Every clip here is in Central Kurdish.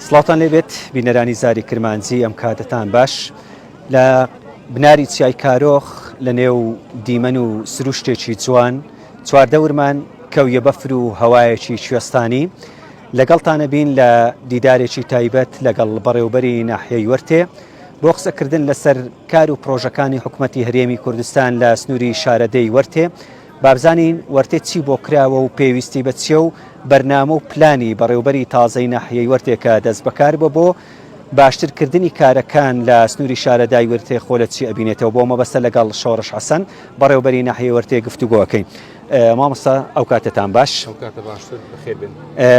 سڵاتان لێبێت بینەرانی زاری کرمانجی ئەم کاتتان باش لە بناری چیای کارۆخ لە نێو دیمەن و سروشتێکی جوان چواردەورمان کەویە بەفر و هەوایەکی کوێستانی لەگەڵتانە بین لە دیدارێکی تایبەت لەگەڵ بەڕێوبەری ناحیەی وەرتێ بۆ قسەکردن لەسەر کار و پرۆژەکانی حکوومەتی هەرێمی کوردستان لە سنووری شارەدەی وەرتێ بابزانین وەرتێ چی بۆ کراوە و پێویستی بە چیە و بەرنامە و پلانی بەڕێوبەری تازەی ناحیەی وەرتێکە دەست بەکار بۆ باشترکردنی کارەکان لە سنووری شارەدای وەرتێ خۆ لە چی ئەبینێتەوە بۆ مەبەستە لەگەڵ شۆڕش حەسەن بەڕێوبەری ناحیەی وەرتێ گفتوگۆەکەین. مامۆستا ئەو کاتتان باش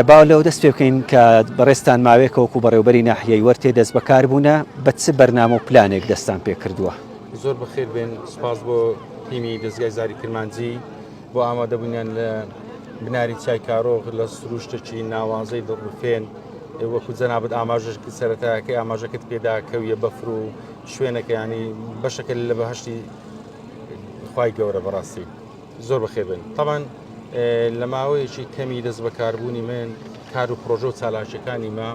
باو لەو دەست پێ بکەین کە بەڕێستان ماوەیەکەوەکو بەڕێوبەری ناحیەی وەرتێ دەست بەکار بوونە بە چ بەرنامە و پلانێک دەستان پێ کردووە. زۆر بەخێر بێن سپاس بۆ تیمی دەستگای زاری کرمانجی بۆ ئامادەبوونیان لە بناری چای کارۆخ لە سروشتێکی ناوازەی دڵڕفێن وەکو جەنابەت ئاماژەکە سەرەتایەکەی ئاماژەکەت پێدا کەویە بەفر و شوێنەکە ینی بەشەکە لە بەهەشتی خوای گەورە بەڕاستی زۆر بەخێر بن. طبعاً لە ماوەیەکی کەمی دەست بەکاربوونی من کار و پرۆژە و چالاکیەکانی ما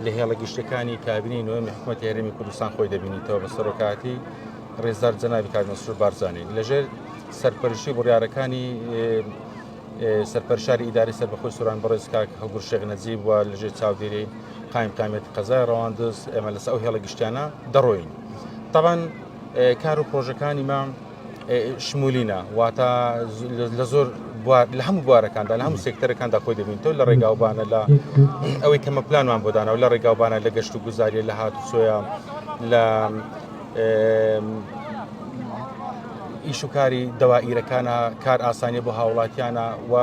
لە هێڵە گشتەکانی کابینەی نوێمی حکوومەتی هەرێمی کوردستان خۆی دەبینیتەوە بە سەرۆکاتی ڕێزدار جەنابی کاک مەسرور بارزانی لەژێر سەرپەرشتی بڕیارەکانی سەرپەرشاری ئیداری سەربەخۆی سووران بەڕێز کاک هەڵگور شێخ نەجیب وە لەژێر چاودێری قایمەتی قەزای ڕەواندز ئێمە لەسەر ئەو هێڵە گشتیانە دەڕۆین. طبعاً کار و پرۆژەکانی ما شمولینە واتە لە زۆر لە هەموو بوارەکاندا لە هەموو سێکتەرەکاندا خۆی دەبینیتەوە لە ڕێگاوبانە لە ئەوەی کەمە پلانمان بۆدانەوە لە ڕێگاوبانە لە گەشت و گوزاریە لە هاتوچۆیە لە ئیش و کاری دەوائیرەکانە کار ئاسانیە بۆ هاوڵاتیانە و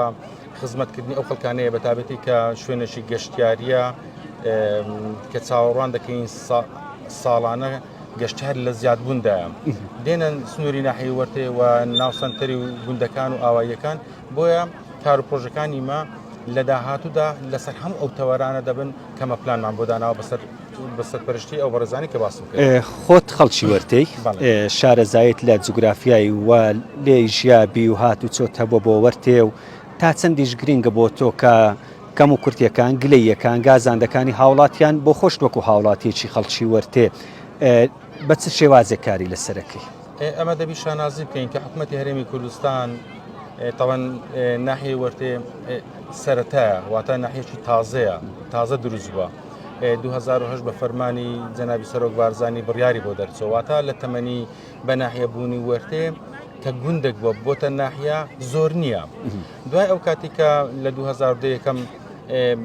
خزمەتکردنی ئەو خەڵکانەیە بەتابەتی کە شوێنێکی گەشتیاریە کە چاوەڕوان دەکەین ساڵانە گەشتیار لە زیادبووندایە دێنن سنووری ناحیەی وەرتێ و ناوسەنتەری و گوندەکان و ئاواییەکان بۆیە کار و پرۆژەکانی ما لە داهاتوودا لەسەر هەموو ئەو تەوەرانە دەبن کەمە پلانمان بۆ داناوە بەسەر پەرشتی ئەو بەڕێزانی کە باسم کرد. خۆت خەڵکی وەرتەی شارەزایت لە جوگرافیایی و لێ ژیابی و هات و چۆت هەبووە بۆ وەرتێ و تا چەندیش گرینگە بۆ تۆ کە کەم و کورتیەکان گلەیەکان گازاندەکانی هاوڵاتیان بۆ خۆش وەکو هاوڵاتیەکی خەڵکی وەرتێ بە چ شێوازێک کاری لەسەرەکەی. ئەمە دەبی شانازی بکەین کە حکوومەتی هەرێمی کوردستان طبعاً ناحیەی وەرتێ سەرەتایە واتە ناحیەکی تازەیە تازە دروست بووە 2008 بە فەرمانی جەنابی سەرۆک بارزانی بڕیاری بۆ دەرچەوە واتە لە تەمەنی بە ناحیە بوونی وەرتێ کە گوندێک بووە بۆتە ناحیە زۆر نییە. دوای ئەو کاتێکە لە 2010 یەکەم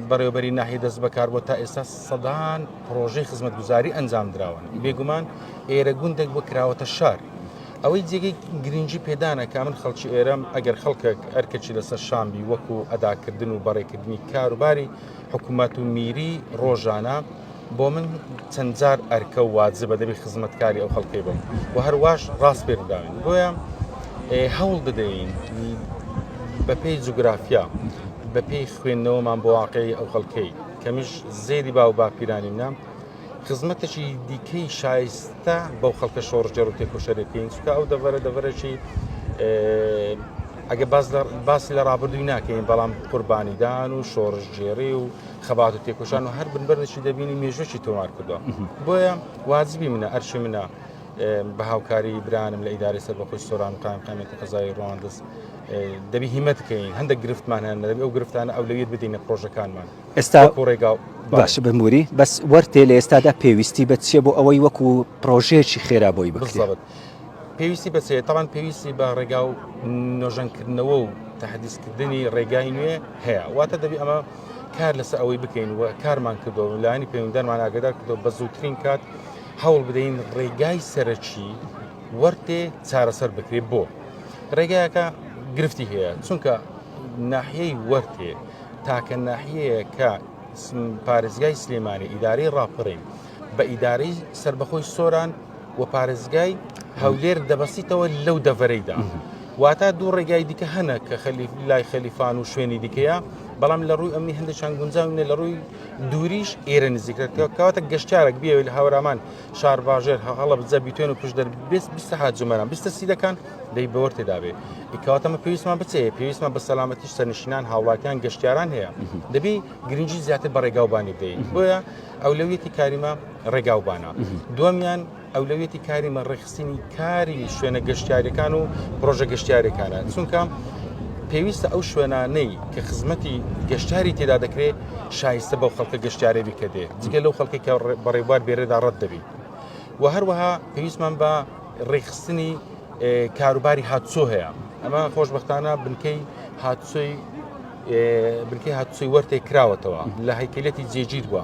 بەڕێوەبەری ناحیە دەست بەکار بۆ تا ئێستا سەدان پرۆژەی خزمەتگوزاری ئەنجام دراون بێگومان ئێرە گوندێک بۆ کراوەتە شار ئەوەی جێگەی گرنگجی پێدانە کە من خەڵکی ئێرەم ئەگەر خەڵکێک ئەرکەچی لەسەر شامبی وەکو ئەداکردن و بەڕێکردنی کاروباری حکوومەت و میری ڕۆژانە بۆ من چەند جار ئەرکە و واجبە دەبی خزمەتکاری ئەو خەڵکەی بم و هەرواش ڕاست پێداوین بۆیە هەوڵ دەدەین بە پێی جوگرافیا بە پێی خوێندنەوەمان بۆ واقعی ئەو خەڵکەی کەمیش زێدی باو باپیرانی منام خزمەتێکی دیکەی شایستە بەو خەڵکە شۆڕژێر و تێکۆشەرەکەین چکە ئەو دەڤەرەکی ئەگە باسی لە ڕابردووی ناکەین بەڵام قوربانیدان و شۆڕژێری و خەبات و تێکۆشان و هەر بنبەرنشی دەبینی مێژوەکی تۆمار کردووە بۆیە واجبی منە ئەرشی منە بە هاوکاری برانم لە ئیداری سەربەخۆی سۆران و قایمەتی قەزای ڕەواندز دەبی هیمەت بکەین هەندێک گرفتمان هەن دەبی ئەو گرفتانە ئەولەویەت بدەینە پرۆژەکانمان ئێستا ڕێگا باش بموری بەس وەرتێ لە ئێستادا پێویستی بە چیە بۆ ئەوەی وەکو پرۆژەیەکی خێرا بۆی بکرێت پێویستی بەچێت تاوان پێویستی بە ڕێگا و نۆژەنکردنەوە و تەحدیثکردنی ڕێگای نوێ هەیە واتە دەبی ئەمە کار لەسەر ئەوەی بکەین و کارمان کردەوە لایانی پەیوەندیدارمان ئاگادار کردەوە بە زووترین کات هەوڵ بدەین ڕێگای سەرەکی وەرتێ چارەسەر بکرێت بۆ ڕێگایەکە گرفتی هەیە چونکە ناحیەی وەرتێ تاکە ناحیەیە کە پارێزگای سلێمانی ئیدارەی ڕاپەڕین بە ئیدارەی سەربەخۆی سۆران و پارێزگای هەولێر دەبەسیتەوە لەو دەڤەرەیدا واتە دوو ڕێگای دیکە هەنە کە لای خەلیفان و شوێنی دیکەیە بەڵام لە ڕووی ئەمنی هەندێکیان گونجاوینە لە ڕووی دووریش ئێرە نزیکرێتەوە کەواتە گەشتارێک بێ لە هاورامان شار باژێر هەڵە بجە بیتوێن و پشت دەر 20 حاجمەران 20 سیدەکان دەی بەوە تێدا بێ کەواتەمە پێویستمان بچێ پێویستمان بە سەلامەتیش سەرنشینان هاوڵاتیان گەشتیاران هەیە دەبی گرنگی زیاتر بە ڕێگاوبانی بدەین بۆیە ئەولەویەتی کاریمە ڕێگاوبانە دووەمیان ئەولەویەتی کاریمە ڕێخستنی کاری شوێنە گەشتیاریەکان و پرۆژە گەشتیاریەکانە چونکە پێویستە ئەو شوێنانەی کە خزمەتی گەشتیاری تێدا دەکرێت شایستە بەو خەڵکە گەشتیارێ بکەدێ جگە لەو خەڵکی کە بەڕێوار بێرەدا ڕەت دەبی و هەروەها پێویستمان بە ڕێخستنی کاروباری هاتسۆ هەیە ئەمە خۆشبەختانە بنکەی هاتسۆی وەرتێک کراوەتەوە لە هەیکلەتی جێگیر بووە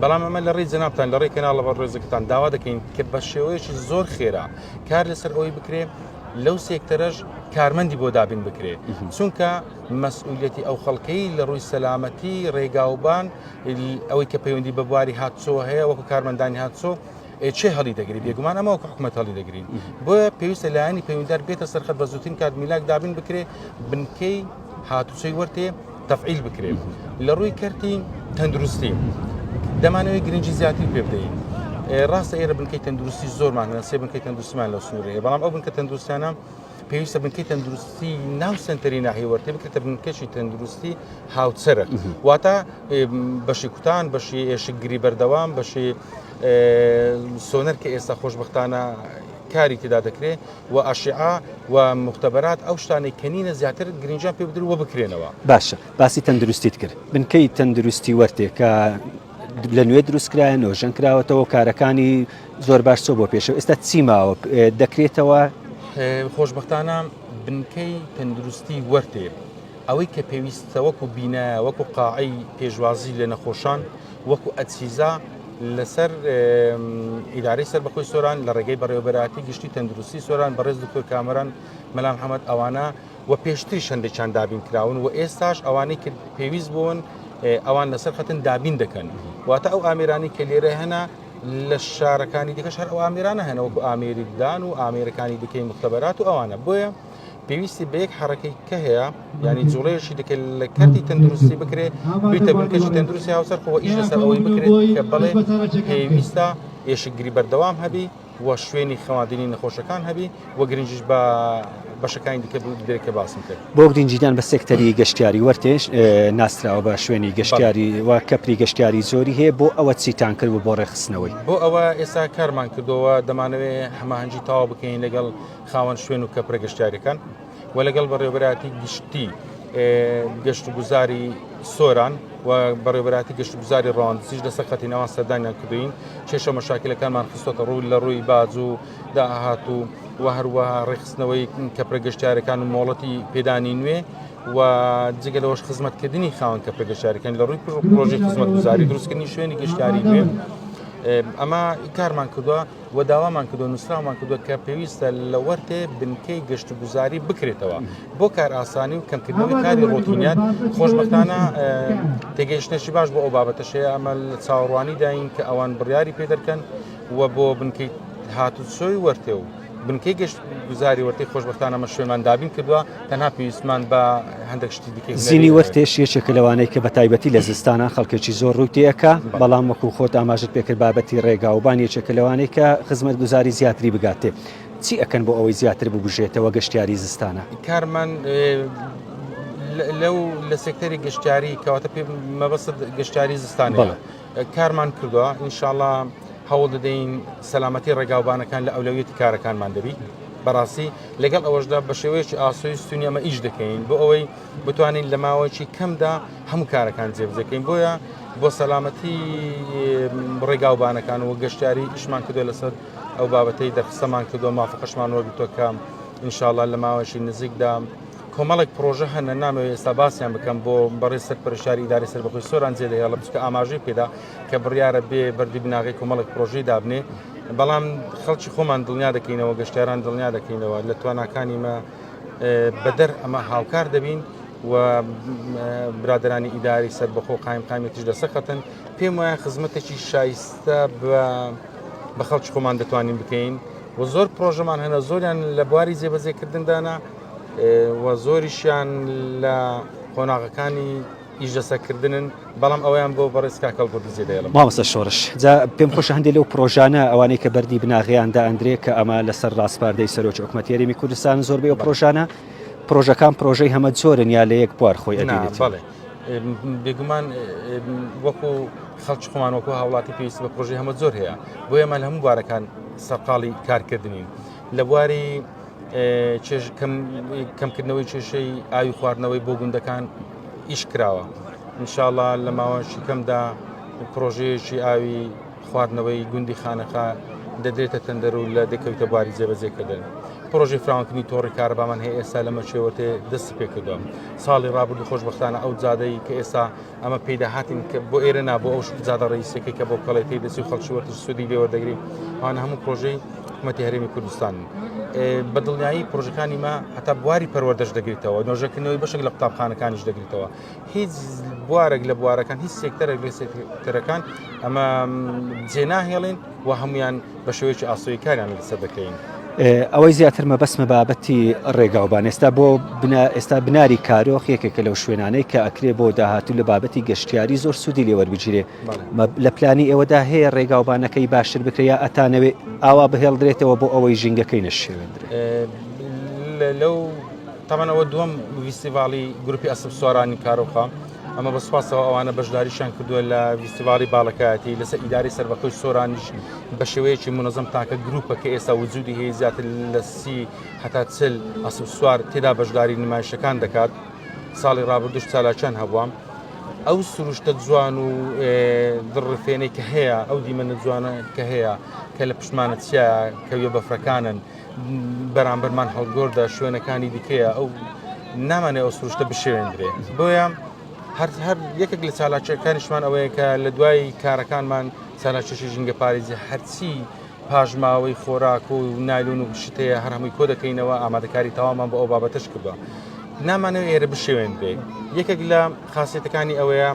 بەڵام ئەمە لە ڕێی جەنابتان لە ڕێی کەناڵە بە ڕێزەکەتان داوا دەکەین کە بە شێوەیەکی زۆر خێرا کار لەسەر ئەوەی بکرێ لەو سێکتەرەش کارمەندی بۆ دابین بکرێ چونکە مەسئولیەتی ئەو خەڵکەی لە ڕووی سەلامەتی ڕێگاوبان ئەوەی کە پەیوەندی بە بواری هاتسۆ هەیە وەکو کارمەندانی هاتسۆ چێ هەڵی دەگری بێگومان ئەمە وەکو حکومەت هەڵی دەگرین بۆیە پێویستە لایەنی پەیوەنددار بێتە سەرخەت بە زووترین کات میلاک دابین بکرێ بنکەی هاتوچەی وەرتێ تەفعیل بکرێ لە ڕووی کەرتی تەندروستی دەمانەوەی گرنگی زیاتر پێ بدەین ڕاستە ئێرە بنکەی تەندروستی زۆرمان هەیە سێ بنکەی تەندروستیمان لە سنوورەیە بەڵام ئەو بنکە تەندروستیانە پێویستە بنکەی تەندروستی ناو سنتەری ناحیە وەرتێ بکرێتە بنکەشی تەندروستی هاوچەرە واتە بەشی کوتان بەشی ئێشکگیری بەردەوام بەشی سۆنەر کە ئێستا خۆشبەختانە کاری تێدا دەکرێت و ئاشعا و مختبەرات ئەو شتانەی کەنینە زیاتر گرنجیان پێ بدرەوە بکرێنەوە باشە باسی تەندروستیت کرد بنکەی تەندروستی وەرتێ کە لە نوێ دروستکرایە نۆژەن کراوەتەوە کارەکانی زۆر باش چۆ بۆ پێشەوە ئێستا چی ماوە دەکرێتەوە خۆشبەختانە بنکەی تەندروستی وەرتێ ئەوەی کە پێویستە وەکو بینایە وەکو قاعی پێشوازی لە نەخۆشان وەکو ئەچیزا لەسەر ئیدارەی سەربەخۆی سۆران لە ڕێگەی بەڕێوەبەراتی گشتی تەندروستی سۆران بەڕێز دکتۆر کامەران مەلا محەممەد ئەوانە و پێشتری شەندێکیان دابین کراون و ئێستاش ئەوانەی کرد پێویست بوون ئەوان لەسەر خەتن دابین دەکەن واتە ئەو ئامێرانی کە لێرە هەنا لە شارەکانی دیکەش هەر ئەو ئامێرانە هەنە وەکو ئامێریدان و ئامێرەکانی دیکەی مختبەرات و ئەوانە بۆیە پێویستی بە یەک حرەکەی کە هەیە ینی جوڵەیەشی دەکەن لە کەرتی تەندروستی بکرێت بیتە بنکەشی تەندروستی هاوسەر خۆ ئیش لەسەر ئەوەی بکرێت کە بەڵێ پێویستە ئێشکگیری بەردەوام هەبی و شوێنی خەواندنی نەخۆشەکان هەبی و گرنگیش بە بەشەکانی دیکە درێکە باسم کرد بۆ گرنجیدان بە سێکتەری گەشتیاری وەرتێش ناسراوە بە شوێنی گەشتیاری و کەپری گەشتیاری زۆری هەیە بۆ ئەوە چیتان کرد و بۆ ڕێخستنەوەی بۆ ئەوە ئێستا کارمان کردەوە دەمانەوێت هەماهەنگی تاوا بکەین لەگەڵ خاوەن شوێن و کەپرە گەشتیاریەکان و لەگەڵ بەڕێوەبەراتی گشتی گەشت و گوزاری سۆران و بەڕێوەبەراتی گەشت و گوزاری ڕەواندزیش لەسەر خەتی ناوان سەردانیان کردوین کێشە مەشاکلەکانمان خستۆتە ڕووی لە ڕووی باج و داهات و هەروەها ڕێخستنەوەی کەپرە گەشتیارەکان و مۆڵەتی پێدانی نوێ و جگە لەوەش خزمەتکردنی خاوەن کەپرە گەشتیارەکان لە ڕووی پرۆژەی خزمەت گوزاری دروستکردنی شوێنی گەشتیاری نوێ ئەمە کارمان کردووە و داوامان کردو نووسرامان کردووە کە پێویستە لە وەرتێ بنکەی گەشت و گوزاری بکرێتەوە بۆ کار ئاسانی و کەمکردنەوەی کاری ڕۆتینیان خۆشبەختانە تێگەیشتنێکی باش بۆ ئەو بابەتەشەیە ئەمە چاوەڕوانی داین کە ئەوان بڕیاری پێ دەکەن و بۆ بنکەی هاتوچۆی وەرتێ و بنکەی گەشت گوزاری وەرتەی خۆشبەختانە ئەمە شوێنمان دابین کردووە تەنها پێویستمان بە هەندێک شتی دیکە زینی وەرتێش یەکێکە لەوانەیە کە بە تایبەتی لە زستانە خەڵکێکی زۆر ڕووی تێیەکە بەڵام وەکو خۆت ئاماژت پێکرد بابەتی ڕێگاوبان یەکێکە لەوانەیە کە خزمەت گوزاری زیاتری بگاتێ چی ئەکەن بۆ ئەوەی زیاتر ببژێتەوە گەشتیاری زستانە کارمان لەو لە سێکتەری گەشتیاری کەواتە پێ مەبەست گەشتیاری زستانە کارمان کردووە ئینشاءڵڵا هەوڵ دەدەین سەلامەتی ڕێگاوبانەکان لە ئەولەویەتی کارەکانمان دەبی بەڕاستی لەگەڵ ئەوەشدا بە شێوەیەکی ئاسۆی ستونی ئەمە ئیش دەکەین بۆ ئەوەی بتوانین لە ماوەیەکی کەمدا هەموو کارەکان جێبجێکەین بۆیە بۆ سەلامەتی ڕێگاوبانەکان و گەشتیاری ئیشمان کردو لەسەر ئەو بابەتەی دەرخستەمان کردو مافقەشمان وەرگتووە کە ئینشاءڵڵا لە ماوەیەکی نزیکدا کۆمەڵێک پرۆژە هەنە نامەوێت ئێستا باسییان بکەم بۆ بەڕێز سەرپەرشتاری ئیدارەی سەربەخۆی سۆران جێدەیە لە بچکە ئاماژەی پێدا کە بڕیارە بێ بەردی بناغی کۆمەڵێک پرۆژەی دابنێ بەڵام خەڵکی خۆمان دڵنیا دەکەینەوە گەشتیاران دڵنیا دەکەینەوە لە تواناکانی مە بەدەر ئەمە هاوکار دەبین و برادرانی ئیداری سەربەخۆ قایمقامێتیش لەسەر خەتن پێم وایە خزمەتێکی شایستە بە خەڵکی خۆمان دەتوانین بکەین و زۆر پرۆژەمان هەنە زۆریان لە بواری جێبەجێکردندانە و زۆریشیان لە قۆناغەکانی ئیژدەسەکردن بەڵام ئەویان بۆ بەڕێز کاکەڵ بۆ زیێدەڵم مامۆستا شۆڕش جا پێم خۆش هەندێک لەو پرۆژانە ئەوانەی کە بەردی بناغیاندا ئەندرێ کە ئەمە لەسەر ڕاستپاردەی سەرۆکی حکوومەتی هەرێمی کوردستان زۆربەی ئەو پرۆژانە پرۆژەکان پرۆژەی هەمە جۆرن یا لە یەک بوار خۆی ئەدێنێت. بەڵێ بێگومان وەکو خەڵکی خۆمان وەکو هاوڵاتی پێویستی بە پرۆژەی هەمە زۆر هەیە بۆ ئێمە لە هەموو بوارەکان سەرقاڵی کارکردنین لە بواری کەمکردنەوەی کێشەی ئاوی خواردنەوەی بۆ گوندەکان ئیش کراوە ئینشاءڵڵا لە ماوەشی کەمدا پرۆژەیەکی ئاوی خواردنەوەی گوندی خانەخا دەدرێتە تەندەر و لە دەکەوتە بواری جێبەجێکردن. پرۆژەی فراوانکردنی تۆڕی کارەبامان هەیە ئێستا لەمە شێوەتێ دەستی پێکردووە ساڵی ڕابردوو خۆشبەختانە ئەو جادەی کە ئێستا ئەمە پێدا هاتین کە بۆ ئێرە نا بۆ ئەو جادە ڕئیسەکەی کە بۆ کەڵێتی دەسی خەڵکی وەرتش سوودی لێوەردەگری ئەوانە هەموو پرۆژەی حکوومەتی هەرێمی کوردستان بەدڵنیایی پرۆژەکانی ما هەتا بواری پەروەردەش دەگریتەوە نۆژەکردنەوەی بەشێک لە قوتابخانەکانیش دەگریتەوە هیچ بوارێک لە بوارەکان هیچ سێکتەرێک لە سێکتەرەکان ئەمە جێناهێڵین و هەمویان بە شێوەیەکی ئاسۆیی کاریان لەسەر دەکەین. ئەوەی زیاتر مەبەستمە بابەتی ڕێگاوبان ئێستا بۆ ئێستا بناری کارۆخ یەکێکە لەو شوێنانەی کە ئەکرێ بۆ داهاتوو لە بابەتی گەشتیاری زۆر سوودی لێوەربگیرێ لە پلانی ئێوەدا هەیە ڕێگاوبانەکەی باشتر بکرێ ئەتانەوێ ئاوا بهێڵدرێتەوە بۆ ئەوەی ژینگەکەی نەشێوێندرێت لەو تەمەنەوە دووەم فیستیڤاڵی گروپی ئەسب سوارانی کارۆخە ئەمە بەسپاسەوە ئەوانە بەشداریشان کردووە لە فیستیڤاڵی باڵەکایەتی لەسەر ئیداری سەربەخۆی سۆرانیش بە شێوەیەکی منەظەم تاکە گروپە کە ئێستا وجودی هەیە زیاتر لە 30 هەتا 40 ئەسب سوار تێدا بەشداری نمایشەکان دەکات ساڵی ڕابردوش چالاکیان هەبووە ئەو سروشتە جوان و دڕفێنەی کە هەیە ئەو دیمەنە جوانە کە هەیە کە لە پشمانە چیایە کەویە بەفرەکانن بەرامبەرمان هەڵگۆردە شوێنەکانی دیکەیە ئەو نامانێ ئەو سروشتە بشێوێندرێ بۆیە هەر یەکێک لە چالاکیەکانیشمان ئەوەیە کە لە دوای کارەکانمان چالاکیێکی ژینگە پارێزی هەرچی پاژماوەی خۆراک و نایلون و شتەیە هەر هەمووی کۆ دەکەینەوە ئامادەکاری تەوامان بۆ ئەو بابەتەش کردووە نامانەوە ئێرە بشێوێن بێ یەکێک لە خاصیەتەکانی ئەوەیە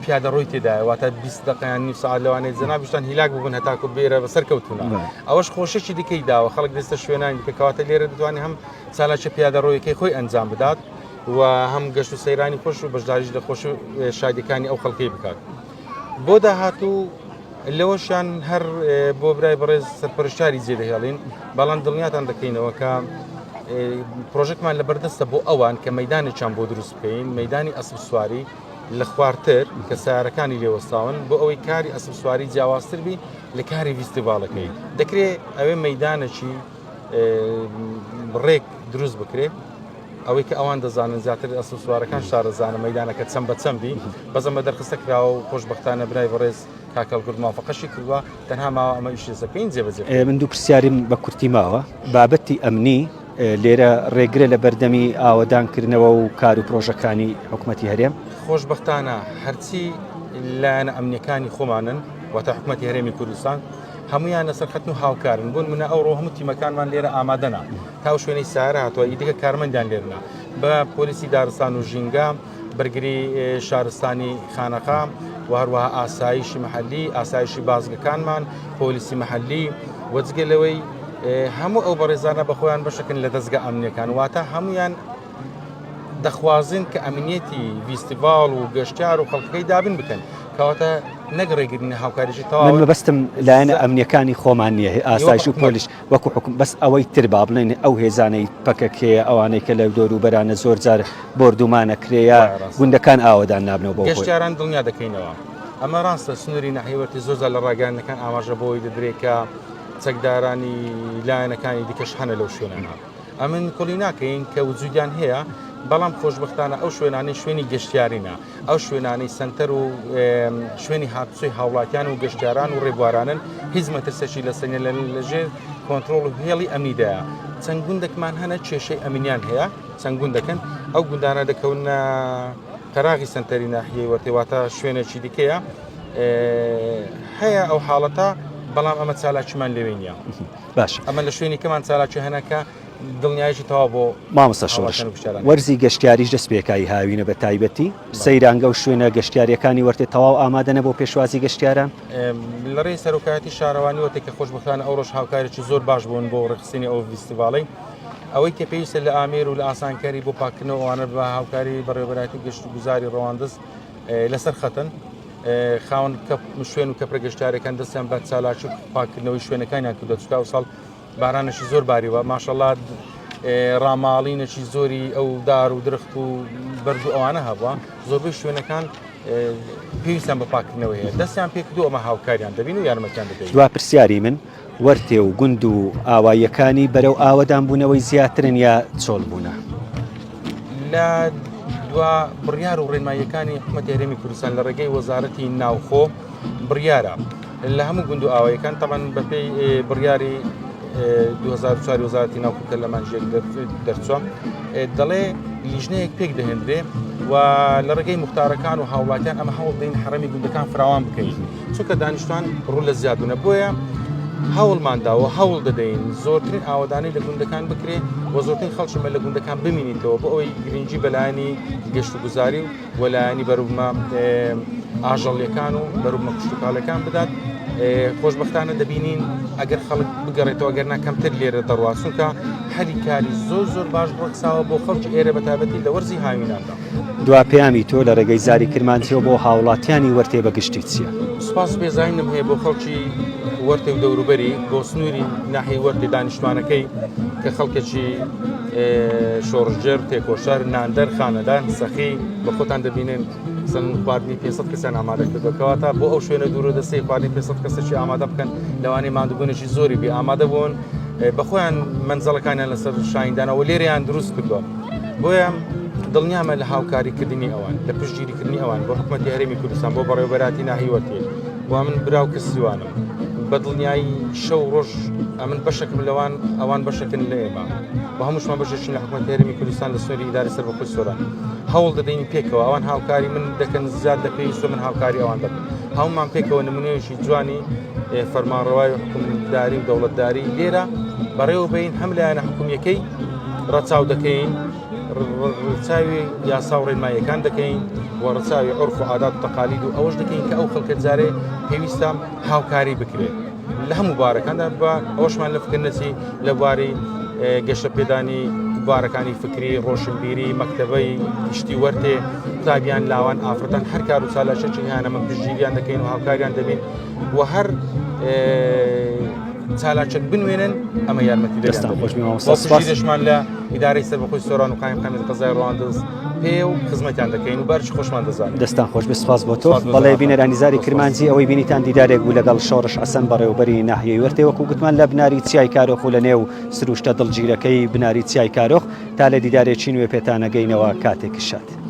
پیادەڕۆی تێدایە واتە 20 دقیقیان نیم ساعت لەوانەیە جەنابیشتان هیلاک ببوون هەتاکو بێرە بەسەر کەوتونە ئەوەش خۆشێکی دیکەی داوە خەڵک دەستە شوێنانی کەکەواتە لێرە دەتوانێت هەم چالاکیە پیادەڕۆیەکەی خۆی ئەنجام بدات و هەم گەشت و سەیرانی خۆش و بەشداریش لە خۆش و شادیەکانی ئەو خەڵکەی بکات بۆ داهاتوو لەوەشیان هەر بۆ برای بەڕێز سەرپەرشتاری جێدەهێڵین بەڵام دڵنیاتان دەکەینەوە کە پرۆژێکمان لە بەردەستە بۆ ئەوان کە مەدانێکیان بۆ دروست بکەین مەدانی ئەسب سواری لە خوارتر کە سیارەکانی لێوەستاون بۆ ئەوەی کاری ئەسب سواری جیاوازتر بی لە کاری فیستیڤاڵەکەی دەکرێت ئەوێ مەدانێکی ڕێک دروست بکرێت ئەوەی کە ئەوان دەزانن زیاتر ئەسب سوارەکان شارەزانە مەدانەکە چەند بە چەندی بەزەمە دەرخستە کراوە و خۆشبەختانە برای بەڕێز کاکەڵ کورد موافقەشی کردووە تەنها ماوە ئەمە ئیشەکەین جێبەجێ من دوو پرسیاریم بە کورتی ماوە بابەتی ئەمنی لێرە ڕێگرە لە بەردەمی ئاوەدانکردنەوە و کار و پرۆژەکانی حکوومەتی هەرێم خۆشبەختانە هەرچی لایەنە ئەمنیەکانی خۆمانن واتە حکوومەتی هەرێمی کوردستان هەمویان لەسەر خەتن و هاوکارن بوون منە ئەوڕۆ هەموو تیمەکانمان لێرە ئامادەنا تا شوێنەی سارە هاتووە ئیدەکە کارمەندیان لێرنا بە پۆلیسی دارستان و ژینگە بەرگری شارستانی خانەخا و هەروەها ئاسایشی مەحەلی ئاسایشی بازگەکانمان پۆلیسی مەحەلی وەجگەلەوەی هەموو ئەو بەڕێزانە بەخۆیان بەشەکەن لە دەستگا ئەمنیەکان واتە هەمویان دەخوازن کە ئەمنیەتی فیستیڤاڵ و گەشتیار و خەڵکەکەی دابین بکەن کەواتە نەگڕێگرنی هاوکاریشی تەواو من بەستم لایەنە ئەمنیەکانی خۆمان نییە ئاسایش و پۆلیس وەکو حکوم بەس ئەوەی تر با بڵێن ئەو هێزانەی پەکەکەیە ئەوانەی کە لە دۆر و بەرانە زۆر جار بردومانەکرێە گوندەکان ئاوەدان نابنەوە بۆ گەشتیاران دڵنیا دەکەینەوە ئەمە ڕاستە سنووری ناحیوەرتی زۆرجار لە ڕاگەیاندنەکان ئاماژە بۆی دەدرێت کە چەکدارانی لایەنەکانی دیکەش هەنە لەو شوێنانە ئەمن کۆڵی ناکەین کە وجودیان هەیە بەڵام خۆشبەختانە ئەو شوێنانەی شوێنی گەشتیارینە ئەو شوێنانەی سنتەر و شوێنی هاتوچۆی هاوڵاتیان و گەشتیاران و ڕێبوارانن هیچ مەترسێکی لە سەنە لەژێر کۆنتترۆل و هێڵی ئەمنیدایە چەند گوندێکمان هەنە کێشەی ئەمینیان هەیە چەند گوندەکەن ئەو گوندانە دەکەونە قەراغی سنتەری ناحیەی وەرتێواتە شوێنێکی دیکەیە هەیە ئەو حاڵەتە بەڵام ئەمە چالاکیمان لەوێ نییە باش ئەمە لە شوێنی کەمان چالاکی هەنەکە دڵنیایشی تەوا بۆ مامۆستا شۆڕش وەرزی گەشتیاریش دەست پێکایی هاوینە بە تایبەتی سەیرانگە و شوێنە گەشتیاریەکانی وەرتێ تەواو ئامادەنە بۆ پێشوازی گەشتیاران لە ڕێی سەرۆکایەتی شارەوانی وەرتێک کە خۆشبەختانە ئەو ڕۆژ هاوکارێکی زۆر باش بوون بۆ ڕێخستنی ئەو فیستیڤاڵی ئەوەی کە پێویستە لە ئامێر و لە ئاسانکاری بۆ پاکردنەوە ئەوانە بە هاوکاری بەڕێوەبەرایەتی گەشت و گوزاری ڕەواندز لەسەر خەتن خاوەن شوێن و کەپرە گەشتارەکان دەستیان بە چالاکی پاکردنەوەی شوێنەکانیان کردو چکا و ساڵ بارانەشی زۆر باریوە ماشەڵڵا ڕاماڵینەکی زۆری ئەو دار و درخت و بەرد و ئەوانە هەبووە زۆربەی شوێنەکان پێویستیان بە پاکردنەوە هەیە دەستیان پێکردو ئەمە هاوکاریان دەبین و یارمەتیان دەدەین. دوا پرسیاری من وەرتێ و گوند و ئاواییەکانی بەرەو ئاوەدان بوونەوەی زیاترن یا چۆڵ بوونە؟ لە دوا بڕیار و ڕێنماییەکانی حکوومەتی هەرێمی کوردستان لە ڕێگەی وەزارەتی ناوخۆ بڕیارە لە هەموو گوند و ئاواییەکان تەمان بەپێی بڕیاری 2004 وەزارەتی ناوخۆ کە لەمانژێک دەرچووە دەڵێ لیژنەیەک پێک دەهێنرێ و لە ڕێگەی موختارەکان و هاوڵاتیان ئەمە هەوڵ دەین حرەمی گوندەکان فراوان بکەین چونکە دانیشتوان ڕوو لە زیادبوونە بۆیە هەوڵمانداوە هەوڵ دەدەین زۆرترین ئاوادانی لە گوندەکان بکرێ و زۆرترین خەڵکیمە لە گوندەکان ببینیتەوە بۆ ئەوەی گرنگی بەلایانی گەشت و گوزاری و وەلایانی بەروبمە ئاژەڵیەکان و بەروبمە کشتتوکاڵەکان بدات خۆشبەختانە دەبینین ئەگەر خەڵک بگەڕێتەوە گەر ناکەمتر لێرە دەڕواچونکە هەری کاری زۆر باش ڕەکساوە بۆ خەڵکی ئێرە بەتابەتی لە وەرزی هاویناندا. دوا پەیامی تۆ لە ڕێگەی زاری کرمانچیەوە بۆ هاوڵاتیانی وەرتێ بەگشتی چییە؟ سوپاس بێزاینم هەیە بۆ خەڵکی وەرتێ و دەوروبەری بۆ سنووری ناحیەی وەرتی دانیشتوانەکەی کە خەڵکێکی شۆڕژێر تێکۆشار ناندەر خانەدان سەخی بە خۆتان دەبینن خواردنی 500 کەسیان ئامادە کردوکەواتە بۆ ئەو شوێنە دوورە دەستەی خواردنی 500 کەسێکی ئامادە بکەن لەوانەیە ماندووبوونێکی زۆری بێ ئامادە بوون بە خۆیان منزەڵەکانیان لەسەر شایندانەوە لێرەیان دروست کردووە بۆیە دڵنیامە لە هاوکاریکردنی ئەوان لە پشتگیریکردنی ئەوان بۆ حکوومەتی هەرێمی کوردستان بۆ بەڕێوەبەراتی ناحیەی وەرتێ وا من براو کەسیوانم بە دڵنیایی شەو ڕۆژ ئەمن بەشێکم لەوان ئەوان بەشەکن لە ئێمە بە هەمووشمان بەشێکی لە حکوومەتی هەرێمی کوردستان لە سنووری ئیداری سەربەخۆی سۆران هەوڵ دەدەین پێکەوە ئەوان هاوکاری من دەکەن زیاد لە پێویستە من هاوکاری ئەوان دەکەن هەمومان پێکەوە نمونەیەکی جوانی فەرمانڕەوای حکوومەتداری و دەوڵەتداری لێرە بەڕێوەبەین هەم لایەنە حکوومیەکەی ڕەچاو دەکەین ڕچاوی یاسا و ڕێنماییەکان دەکەین و ڕچاوی عورف و عادات و تەقالید و ئەوەش دەکەین کە ئەو خەڵکە جارێ پێویستە هاوکاری بکرێت لە هەموو بارەکاندا بە ئەوەشمان لە فکردنەچی لە بواری گەشتە پێدانی بارەکانی فکری ڕۆشنبیری مەکتەبەی گشتی وەرتێ قوتابیان لاوان ئافرەتان هەر کار و چالاشێکی هیانە من پشتگیریان دەکەین و هاوکاریان دەبین و هەر چالاچێک بنوێنن ئەمە یارمەتی دەستان لە ئیدارەی سەربەخۆی سۆران و قایمخانەی قەزای ڕەواندز پێ و خزمەتیان دەکەین و بەرچ خۆشمان دەزانین. دەستان خۆش بسپاس بۆ تۆ بەڵێ بینەرانی زاری کرمانجی ئەوەی بینیتان دیدارێک بوو لەگەڵ شۆڕش حەسەن بەڕێوەبەری ناحیەی وەرتێ وەکو گوتمان لە بناری چیای کارۆخ و لە نێو سروشتە دڵگیرەکەی بناری چیای کارۆخ تا لە دیدارێکی نوێ پێتانەگەینەوە کاتێکی شات.